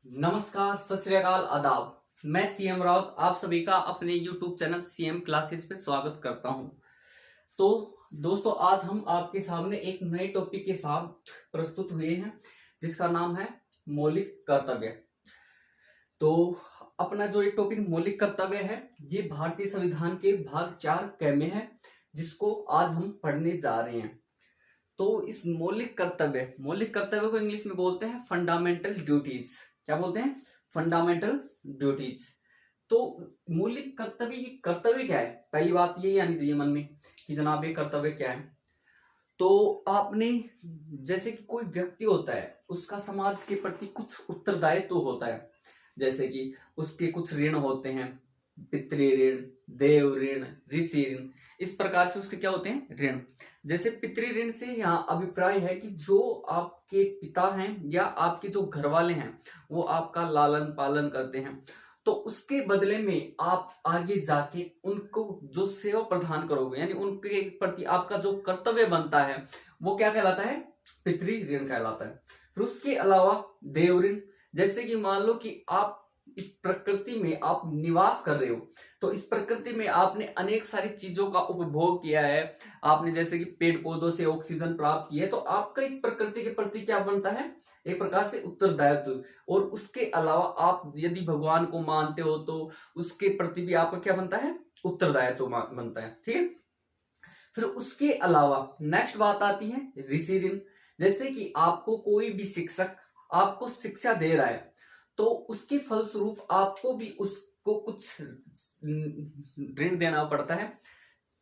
नमस्कार, सत श्री अकाल, आदाब। मैं सीएम राउत आप सभी का अपने यूट्यूब चैनल सीएम क्लासेस पे स्वागत करता हूं। तो दोस्तों, आज हम आपके सामने एक नए टॉपिक के साथ प्रस्तुत हुए हैं जिसका नाम है मौलिक कर्तव्य। तो अपना जो ये टॉपिक मौलिक कर्तव्य है, ये भारतीय संविधान के भाग 4 क में है, जिसको आज हम पढ़ने जा रहे हैं। तो इस मौलिक कर्तव्य को इंग्लिश में बोलते हैं फंडामेंटल ड्यूटीज। क्या बोलते हैं? Fundamental duties. तो मौलिक कर्तव्य, ये कर्तव्य क्या है? पहली बात ये आनी चाहिए मन में कि जनाब ये कर्तव्य क्या है। तो आपने, जैसे कि कोई व्यक्ति होता है, उसका समाज के प्रति कुछ उत्तरदायित्व तो होता है। जैसे कि उसके कुछ ऋण होते हैं, पितृ ऋण, देव ऋण, ऋषि ऋण, इस प्रकार से उसके क्या होते हैं? ऋण। जैसे पितृ ऋण से यहाँ अभिप्राय है कि जो आपके पिता हैं या आपके जो घर वाले हैं, वो आपका लालन पालन करते हैं, तो उसके बदले में आप आगे जाके उनको जो सेवा प्रदान करोगे, यानी उनके प्रति आपका जो कर्तव्य बनता है, वो क्या कहलाता है? पितृ ऋण कहलाता है। फिर उसके अलावा देव ऋण, जैसे कि मान लो कि आप इस प्रकृति में आप निवास कर रहे हो, तो इस प्रकृति में आपने अनेक सारी चीजों का उपभोग किया है। आपने जैसे कि पेड़ पौधों से ऑक्सीजन प्राप्त की है, तो आपका इस प्रकृति के प्रति क्या बनता है? एक प्रकार से उत्तरदायित्व। और उसके अलावा आप यदि भगवान को मानते हो, तो उसके प्रति भी आपका क्या बनता है? उत्तरदायित्व बनता है। ठीक है। फिर उसके अलावा नेक्स्ट बात आती है ऋषि ऋण। जैसे कि आपको कोई भी शिक्षक आपको शिक्षा दे रहा है, तो उसके फलस्वरूप आपको भी उसको कुछ ऋण देना पड़ता है,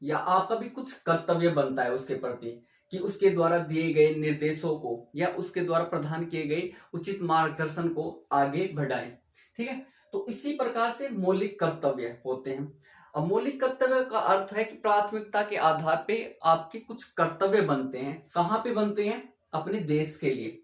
या आपका भी कुछ कर्तव्य बनता है उसके प्रति, कि उसके द्वारा दिए गए निर्देशों को या उसके द्वारा प्रदान किए गए उचित मार्गदर्शन को आगे बढ़ाएं। ठीक है। तो इसी प्रकार से मौलिक कर्तव्य होते हैं। अब मौलिक कर्तव्य का अर्थ है कि प्राथमिकता के आधार पे आपके कुछ कर्तव्य बनते हैं। कहाँ पे बनते हैं? अपने देश के लिए।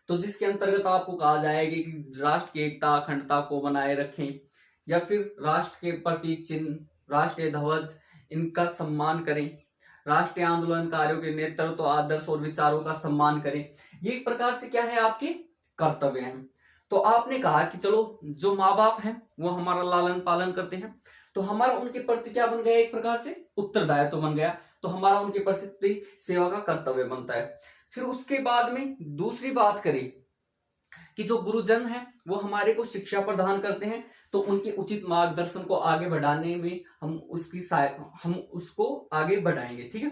तो जिसके अंतर्गत आपको कहा जाएगा कि राष्ट्र की एकता अखंडता को बनाए रखें, या फिर राष्ट्र के प्रतीक चिन्ह, राष्ट्रीय ध्वज, इनका सम्मान करें, राष्ट्रीय आंदोलनकारियों के नेतृत्व, आदर्श और विचारों का सम्मान करें। ये एक प्रकार से क्या है? आपके कर्तव्य हैं। तो आपने कहा कि चलो, जो माँ बाप हैं वो हमारा लालन पालन करते हैं, तो हमारा उनके प्रति क्या बन गया? एक प्रकार से उत्तरदायित्व बन गया। तो हमारा उनके प्रति सेवा का कर्तव्य बनता है। फिर उसके बाद में दूसरी बात करें कि जो गुरुजन है वो हमारे को शिक्षा प्रदान करते हैं, तो उनके उचित मार्गदर्शन को आगे बढ़ाने में हम उसको आगे बढ़ाएंगे। ठीक है।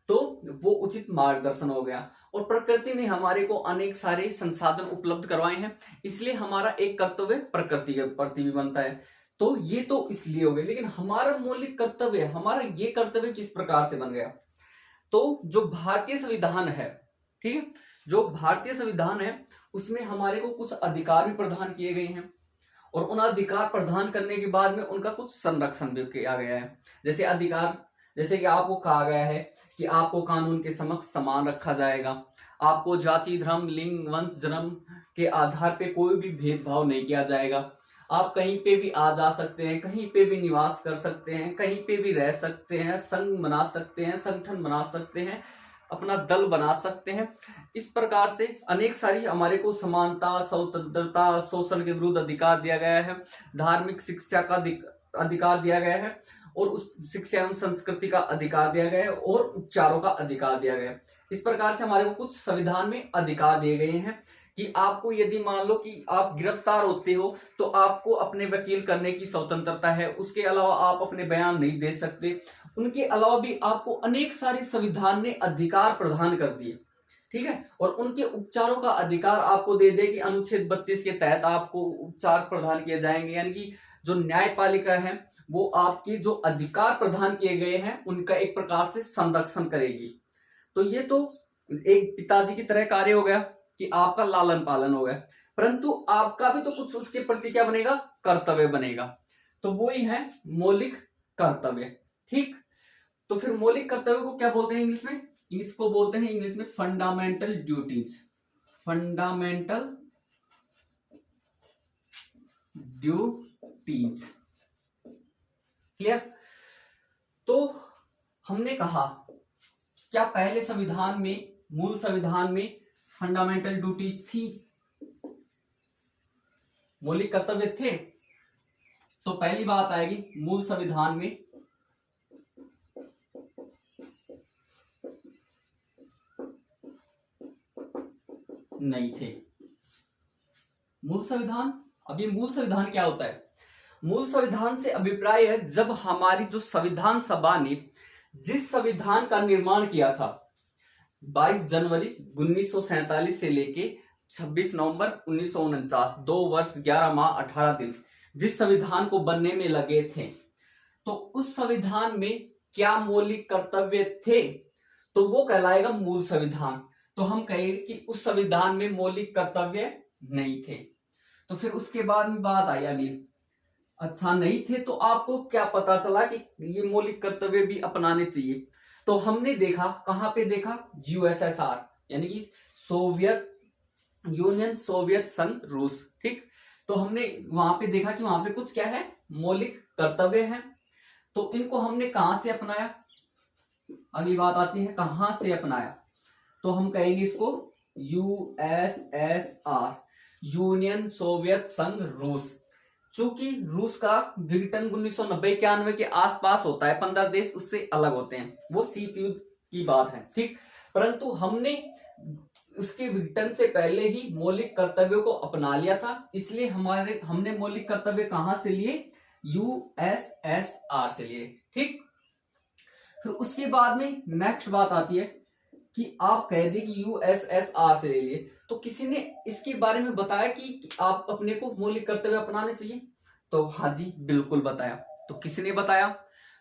तो वो उचित मार्गदर्शन हो गया। और प्रकृति ने हमारे को अनेक सारे संसाधन उपलब्ध करवाए हैं, इसलिए हमारा एक कर्तव्य प्रकृति के प्रति भी बनता है। तो ये तो इसलिए हो गए, लेकिन हमारा मौलिक कर्तव्य, हमारा ये कर्तव्य किस प्रकार से बन गया? तो जो भारतीय संविधान है, ठीक है, जो भारतीय संविधान है, उसमें हमारे को कुछ अधिकार भी प्रदान किए गए हैं, और उन अधिकार प्रदान करने के बाद में उनका कुछ संरक्षण भी किया गया है। जैसे अधिकार, जैसे कि आपको कहा गया है कि आपको कानून के समक्ष समान रखा जाएगा, आपको जाति, धर्म, लिंग, वंश, जन्म के आधार पे कोई भी भेदभाव नहीं किया जाएगा, आप कहीं पे भी आ जा सकते हैं, कहीं पे भी निवास कर सकते हैं, कहीं पे भी रह सकते हैं, संघ बना सकते हैं, संगठन बना सकते हैं, अपना दल बना सकते हैं। इस प्रकार से अनेक सारी हमारे को समानता, स्वतंत्रता, शोषण के विरुद्ध अधिकार दिया गया है, धार्मिक शिक्षा का अधिकार दिया गया है, और उस शिक्षा एवं संस्कृति का अधिकार दिया गया है, और उपचारों का अधिकार दिया गया है। इस प्रकार से हमारे को कुछ संविधान में अधिकार दिए गए हैं कि आपको यदि मान लो कि आप गिरफ्तार होते हो, तो आपको अपने वकील करने की स्वतंत्रता है। उसके अलावा आप अपने बयान नहीं दे सकते। उनके अलावा भी आपको अनेक सारे संविधान ने अधिकार प्रदान कर दिए। ठीक है। और उनके उपचारों का अधिकार आपको दे दे कि अनुच्छेद 32 के तहत आपको उपचार प्रदान किए जाएंगे, यानी कि जो न्यायपालिका है वो आपके जो अधिकार प्रदान किए गए हैं उनका एक प्रकार से संरक्षण करेगी। तो ये तो एक पिताजी की तरह कार्य हो गया कि आपका लालन पालन हो गया, परंतु आपका भी तो कुछ उसके प्रति क्या बनेगा? कर्तव्य बनेगा। तो वो ही है मौलिक कर्तव्य। ठीक। तो फिर मौलिक कर्तव्य को क्या बोलते हैं इंग्लिश में? इसको बोलते हैं इंग्लिश में fundamental duties. Fundamental duties. Clear? तो हमने कहा, क्या पहले संविधान में, मूल संविधान में फंडामेंटल ड्यूटी थी? मौलिक कर्तव्य थे? तो पहली बात आएगी, मूल संविधान में नहीं थे। मूल संविधान, अब ये मूल संविधान क्या होता है? मूल संविधान से अभिप्राय है जब हमारी जो संविधान सभा ने जिस संविधान का निर्माण किया था 22 जनवरी 1947 से लेके 26 नवंबर 1949, 2 वर्ष 11 माह 18 दिन जिस संविधान को बनने में लगे थे, तो उस संविधान में क्या मौलिक कर्तव्य थे? तो वो कहलाएगा मूल संविधान। तो हम कहेंगे कि उस संविधान में मौलिक कर्तव्य नहीं थे। तो फिर उसके बाद में बात आई अगली, अच्छा नहीं थे तो आपको क्या पता चला कि ये मौलिक कर्तव्य भी अपनाने चाहिए? तो हमने देखा, कहां पे देखा? यूएसएसआर यानी कि सोवियत यूनियन, सोवियत संघ, रूस, ठीक। तो हमने वहां पे देखा कि वहां पे कुछ क्या है, मौलिक कर्तव्य है। तो इनको हमने कहां से अपनाया? अगली बात आती है कहां से अपनाया। तो हम कहेंगे इसको यूएसएसआर, यूनियन सोवियत संघ रूस। चूंकि रूस का विघटन 1990-91 के आसपास होता है, 15 देश उससे अलग होते हैं, वो शीत युद्ध की बात है, ठीक। परंतु हमने उसके विघटन से पहले ही मौलिक कर्तव्यों को अपना लिया था, इसलिए हमने मौलिक कर्तव्य कहां से लिए? यूएसएसआर से लिए, ठीक। फिर उसके बाद में नेक्स्ट बात आती है कि आप कह दे कि यूएसएसआर से ले लिए, तो किसी ने इसके बारे में बताया कि आप अपने को मौलिक कर्तव्य अपनाने चाहिए? तो हाँ जी, बिल्कुल बताया। तो किसने बताया?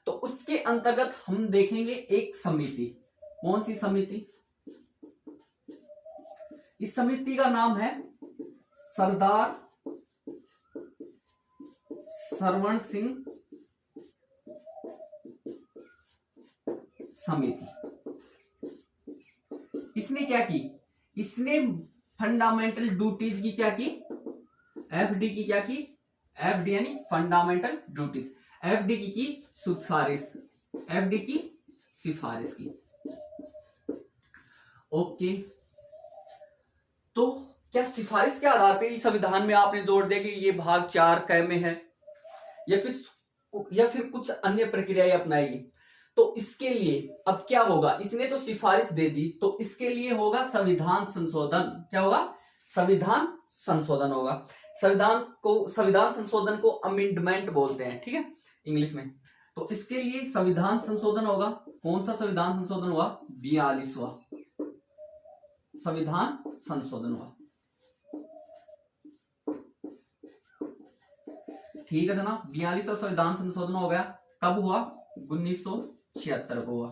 तो उसके अंतर्गत हम देखेंगे एक समिति। कौन सी समिति? इस समिति का नाम है सरदार सरवण सिंह समिति। इसने क्या की? इसने फंडामेंटल ड्यूटीज की क्या की? एफडी की क्या की? एफडी यानी फंडामेंटल ड्यूटीज, एफडी की सिफारिश, एफडी की सिफारिश की। ओके, तो क्या सिफारिश के आधार पर संविधान में आपने जोड़ दिया कि ये भाग 4 क में है, या फिर कुछ अन्य प्रक्रियाएं अपनाएगी? तो इसके लिए अब क्या होगा? इसने तो सिफारिश दे दी, तो इसके लिए होगा संविधान संशोधन। क्या होगा? संविधान संशोधन होगा। संविधान संशोधन को अमेंडमेंट बोलते हैं, ठीक है, इंग्लिश में। तो इसके लिए संविधान संशोधन होगा। कौन सा संविधान संशोधन हुआ? 42वां संविधान संशोधन हुआ, ठीक है जनाब। 42वां संविधान संशोधन हो गया। कब हुआ? 1976 को हुआ।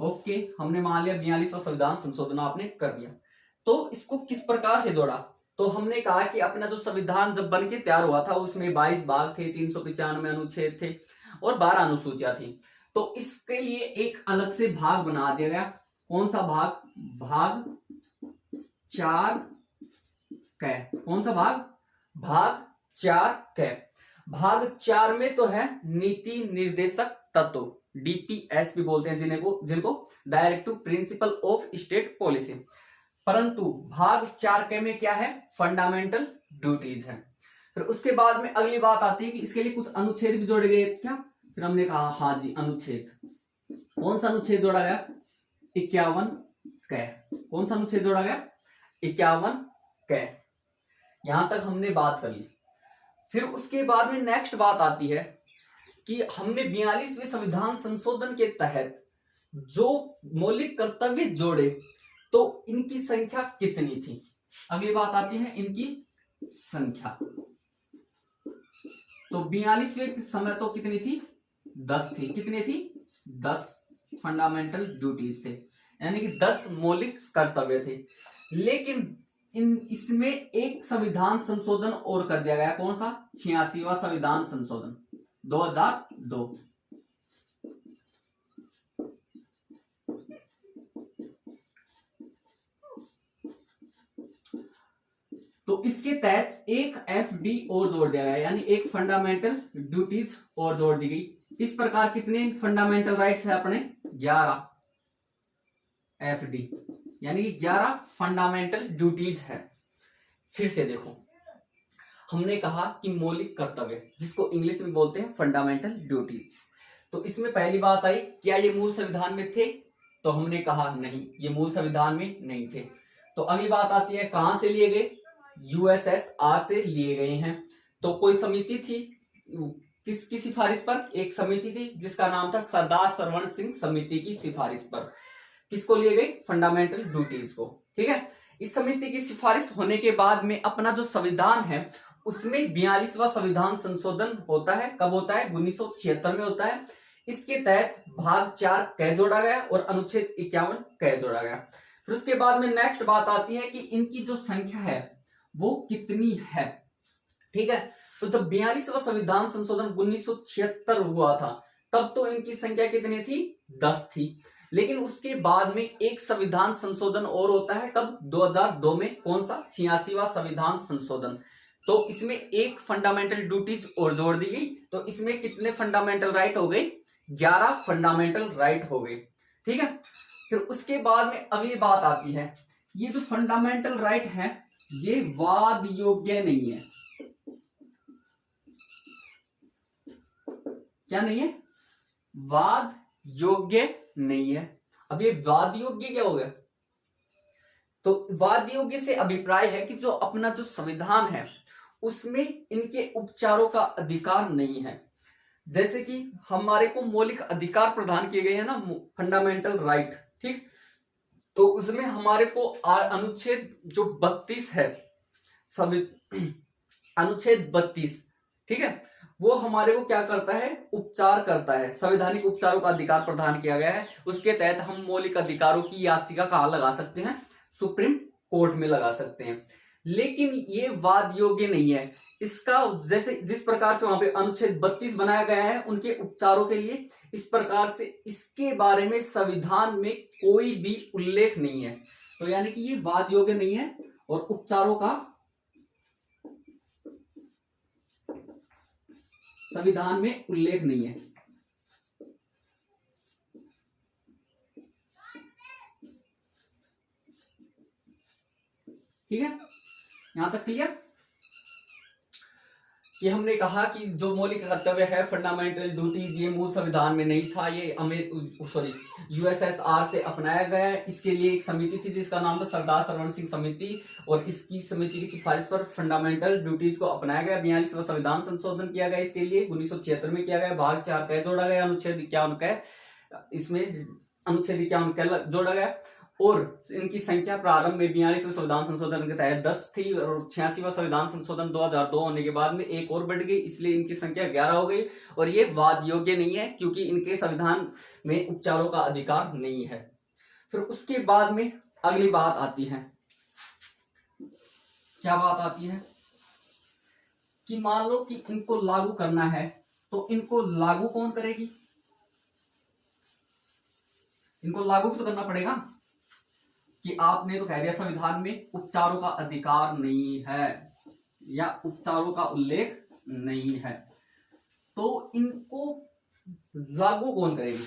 ओके, हमने मान लिया 42वां संविधान संशोधन आपने कर दिया। तो इसको किस प्रकार से जोड़ा? तो हमने कहा कि अपना जो संविधान जब बन के तैयार हुआ था उसमें 22 भाग थे, 395 अनुच्छेद थे और 12 अनुसूचियां थी। तो इसके लिए एक अलग से भाग बना दिया गया। कौन सा भाग? भाग 4 क। कौन सा भाग? भाग 4 क। भाग 4 में तो है नीति निर्देशक तत्व, डीपीएस भी बोलते हैं जिनको directive principle of state policy. परंतु भाग 4 के में क्या है? फंडामेंटल ड्यूटीज है। फिर उसके बाद में अगली बात आती है कि इसके लिए कुछ अनुच्छेद भी जोड़े गए क्या? फिर हमने कहा हाँ जी, अनुच्छेद। कौन सा अनुच्छेद जोड़ा गया? 51 क। कौन सा अनुच्छेद जोड़ा गया? 51 क। यहां तक हमने बात कर ली। फिर उसके बाद में नेक्स्ट बात आती है कि हमने 42वें संविधान संशोधन के तहत जो मौलिक कर्तव्य जोड़े, तो इनकी संख्या कितनी थी? अगली बात आती है इनकी संख्या। तो 42वें समय तो कितनी थी? 10 थी। कितनी थी? 10 फंडामेंटल ड्यूटीज थे, यानी कि 10 मौलिक कर्तव्य थे। लेकिन इसमें एक संविधान संशोधन और कर दिया गया। कौन सा? 86वां संविधान संशोधन 2002। तो इसके तहत एक एफडी और जोड़ दिया गया, यानी एक फंडामेंटल ड्यूटीज और जोड़ दी गई। इस प्रकार कितने फंडामेंटल राइट्स है अपने? 11 एफडी, यानी कि 11 फंडामेंटल ड्यूटीज है। फिर से देखो, हमने कहा कि मौलिक कर्तव्य, जिसको इंग्लिश में बोलते हैं फंडामेंटल ड्यूटीज। तो इसमें पहली बात आई, क्या ये मूल संविधान में थे? तो हमने कहा नहीं, ये मूल संविधान में नहीं थे। तो अगली बात आती है, कहां से लिए गए? यूएसएसआर से लिए गए हैं। तो कोई समिति थी, किसकी सिफारिश पर? एक समिति थी जिसका नाम था सरदार सरवण सिंह समिति की सिफारिश पर। किसको लिए गए? फंडामेंटल ड्यूटीज को। ठीक है, इस समिति की सिफारिश होने के बाद में अपना जो संविधान है उसमें 42वां संविधान संशोधन होता है। कब होता है? 1976 में होता है। इसके तहत भाग 4 क जोड़ा गया और अनुच्छेद 51 क जोड़ा गया। फिर उसके बाद में नेक्स्ट बात आती है कि इनकी जो संख्या है वो कितनी है। ठीक है, तो जब 42वां संविधान संशोधन 1976 हुआ था तब तो इनकी संख्या कितनी थी? 10 थी। लेकिन उसके बाद में एक संविधान संशोधन और होता है, कब? 2002 में। कौन सा? 86वां संविधान संशोधन। तो इसमें एक फंडामेंटल ड्यूटीज और जोड़ दी गई। तो इसमें कितने फंडामेंटल राइट हो गए? 11 फंडामेंटल राइट हो गए। ठीक है, फिर उसके बाद में अगली बात आती है, ये जो फंडामेंटल राइट है ये वाद योग्य नहीं है। क्या नहीं है? वाद योग्य नहीं है। अब ये वाद योग्य क्या हो गया? तो वाद योग्य से अभिप्राय है कि जो अपना जो संविधान है उसमें इनके उपचारों का अधिकार नहीं है। जैसे कि हमारे को मौलिक अधिकार प्रदान किए गए हैं ना, फंडामेंटल राइट। ठीक, तो उसमें हमारे को अनुच्छेद जो 32 है, अनुच्छेद 32, ठीक है, वो हमारे को क्या करता है? उपचार करता है। संवैधानिक उपचारों का अधिकार प्रदान किया गया है। उसके तहत हम मौलिक अधिकारों की याचिका कहां लगा सकते हैं? सुप्रीम कोर्ट में लगा सकते हैं। लेकिन ये वाद योग्य नहीं है। इसका जैसे जिस प्रकार से वहां पे अनुच्छेद 32 बनाया गया है उनके उपचारों के लिए, इस प्रकार से इसके बारे में संविधान में कोई भी उल्लेख नहीं है। तो यानी कि ये वाद योग्य नहीं है और उपचारों का संविधान में उल्लेख नहीं है। ठीक है, यहां तक क्लियर? ये हमने कहा कि जो मौलिक कर्तव्य है फंडामेंटल ड्यूटीज, ये मूल संविधान में नहीं था, ये यूएसएसआर से अपनाया गया है। इसके लिए एक समिति थी जिसका नाम था सरदार सरवण सिंह समिति, और इसकी समिति की सिफारिश पर फंडामेंटल ड्यूटीज को अपनाया गया। 42वां संविधान संशोधन किया गया इसके लिए 1976 में किया गया। भाग 4 क जोड़ा गया, अनुच्छेद 51 क, इसमें अनुच्छेद 51 क जोड़ा गया। और इनकी संख्या प्रारंभ में 42वें संविधान संशोधन के तहत 10 थी और 86वां संविधान संशोधन 2002 होने के बाद में एक और बढ़ गई, इसलिए इनकी संख्या 11 हो गई। और ये वाद योग्य नहीं है क्योंकि इनके संविधान में उपचारों का अधिकार नहीं है। फिर उसके बाद में अगली बात आती है, क्या बात आती है कि मान लो कि इनको लागू करना है, तो इनको लागू कौन करेगी? इनको लागू भी तो करना पड़ेगा। कि आपने तो कह दिया संविधान में उपचारों का अधिकार नहीं है या उपचारों का उल्लेख नहीं है, तो इनको लागू कौन करेगी?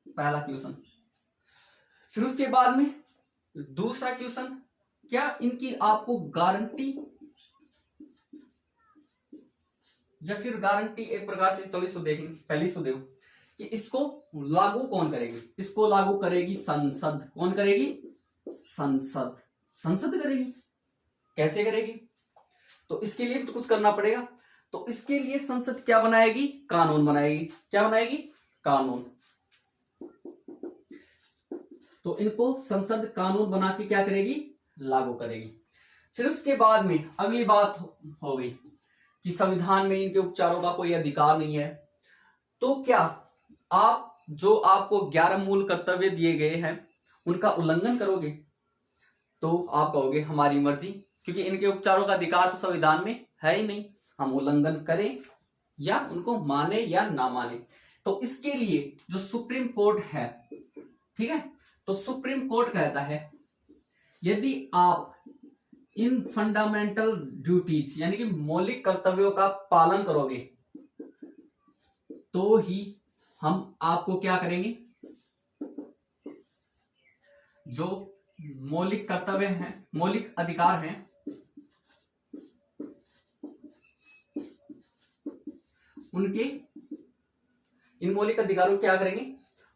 पहला क्वेश्चन। फिर उसके बाद में दूसरा क्वेश्चन, क्या इनकी आपको गारंटी या फिर गारंटी एक प्रकार से, चलो इसको देखेंगे, पहले इसको देखो कि इसको लागू कौन करेगी? इसको लागू करेगी संसद। कौन करेगी? संसद। संसद करेगी। कैसे करेगी? तो इसके लिए तो कुछ करना पड़ेगा। तो इसके लिए संसद क्या बनाएगी? कानून बनाएगी। क्या बनाएगी? कानून। तो इनको संसद कानून बना के क्या करेगी? लागू करेगी। फिर उसके बाद में अगली बात हो गई कि संविधान में इनके उपचारों का कोई अधिकार नहीं है, तो क्या आप जो आपको 11 मूल कर्तव्य दिए गए हैं उनका उल्लंघन करोगे? तो आप कहोगे हमारी मर्जी, क्योंकि इनके उपचारों का अधिकार तो संविधान में है ही नहीं, हम उल्लंघन करें या उनको माने या ना माने। तो इसके लिए जो सुप्रीम कोर्ट है, ठीक है, तो सुप्रीम कोर्ट कहता है यदि आप इन फंडामेंटल ड्यूटीज यानी कि मौलिक कर्तव्यों का पालन करोगे तो ही हम आपको क्या करेंगे? जो मौलिक कर्तव्य हैं, मौलिक अधिकार हैं, उनके इन मौलिक अधिकारों को क्या करेंगे,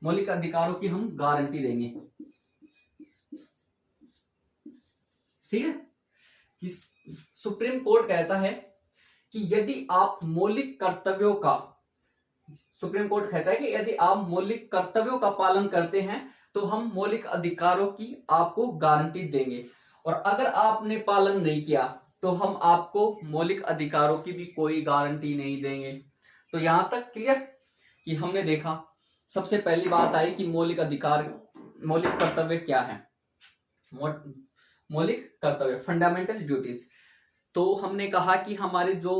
मौलिक अधिकारों की हम गारंटी देंगे। ठीक है, कि सुप्रीम कोर्ट कहता है कि यदि आप मौलिक कर्तव्यों का, सुप्रीम कोर्ट कहता है कि यदि आप मौलिक कर्तव्यों का पालन करते हैं तो हम मौलिक अधिकारों की आपको गारंटी देंगे, और अगर आपने पालन नहीं किया तो हम आपको मौलिक अधिकारों की भी कोई गारंटी नहीं देंगे। तो यहां तक क्लियर कि हमने देखा, सबसे पहली बात आई कि मौलिक अधिकार, मौलिक कर्तव्य क्या है, मौलिक कर्तव्य, फंडामेंटल ड्यूटीज। तो हमने कहा कि हमारे जो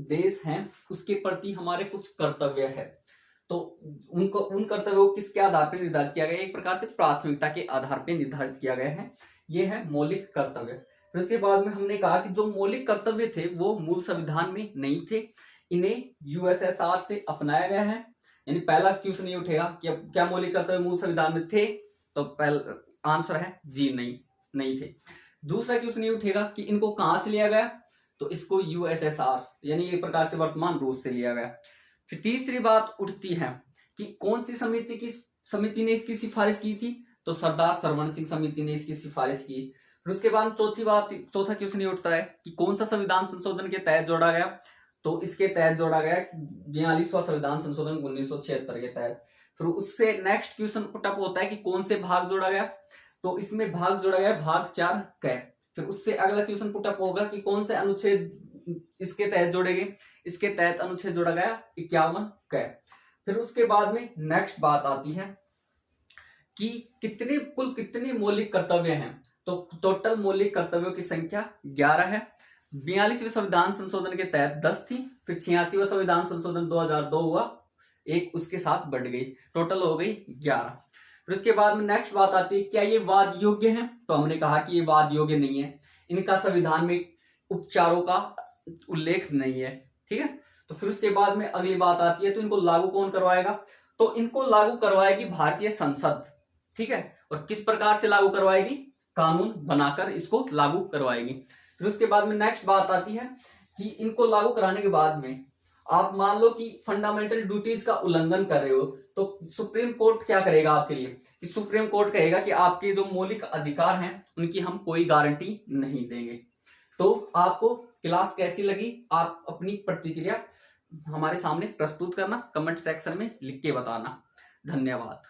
देश हैं उसके प्रति हमारे कुछ कर्तव्य है, तो उनको, उन कर्तव्यों को किसके आधार पर निर्धारित किया गया, एक प्रकार से प्राथमिकता के आधार पर निर्धारित किया गया है, ये है मौलिक कर्तव्य। फिर उसके बाद में हमने कहा कि जो मौलिक कर्तव्य थे वो मूल संविधान में नहीं थे, इन्हें यूएसएसआर से अपनाया गया है। यानी पहला क्वेश्चन ये उठेगा कि क्या मौलिक कर्तव्य मूल संविधान में थे, तो पहला आंसर है जी, नहीं थे। दूसरा क्वेश्चन ये उठेगा कि इनको कहां से लिया गया, तो इसको यूएसएसआर यानी एक प्रकार से वर्तमान रूस से लिया गया। फिर तीसरी बात उठती है कि कौन सी समिति ने इसकी सिफारिश की थी, तो सरदार सरवण सिंह समिति ने इसकी सिफारिश की। फिर उसके बाद चौथा क्वेश्चन ये उठता है कि कौन सा संविधान संशोधन के तहत जोड़ा गया, तो इसके तहत जोड़ा गया 42वां संविधान संशोधन 1976 के तहत। फिर उससे नेक्स्ट क्वेश्चन पुटअप होता है कि कौन से भाग जोड़ा गया, तो इसमें भाग जोड़ा गया भाग 4 क। फिर उससे अगला क्वेश्चन पुटअप होगा कि कौन से अनुच्छेद इसके तहत जोड़े गए, इसके तहत अनुच्छेद जोड़ा गया 51 क। फिर उसके बाद में नेक्स्ट बात आती है कि कुल कितने मौलिक कर्तव्य हैं, तो टोटल मौलिक कर्तव्यों की संख्या 11 है। 42वें संविधान संशोधन के तहत 10 थी, फिर 86वां संविधान संशोधन 2002 हुआ, एक उसके साथ बढ़ गई, टोटल हो गई 11। फिर उसके बाद में नेक्स्ट बात आती है क्या ये वाद योग्य है, तो हमने कहा कि ये वाद योग्य नहीं है, इनका संविधान में उपचारों का उल्लेख नहीं है। ठीक है, तो फिर उसके बाद में अगली बात आती है तो इनको लागू कौन करवाएगा, तो इनको लागू करवाएगी भारतीय संसद। ठीक है, और किस प्रकार से लागू करवाएगी, कानून बनाकर इसको लागू करवाएगी। फिर उसके बाद में नेक्स्ट बात आती है कि इनको लागू कराने के बाद में आप मान लो कि फंडामेंटल ड्यूटीज का उल्लंघन कर रहे हो, तो सुप्रीम कोर्ट क्या करेगा आपके लिए, कि सुप्रीम कोर्ट कहेगा कि आपके जो मौलिक अधिकार हैं उनकी हम कोई गारंटी नहीं देंगे। तो आपको क्लास कैसी लगी, आप अपनी प्रतिक्रिया हमारे सामने प्रस्तुत करना, कमेंट सेक्शन में लिख के बताना। धन्यवाद।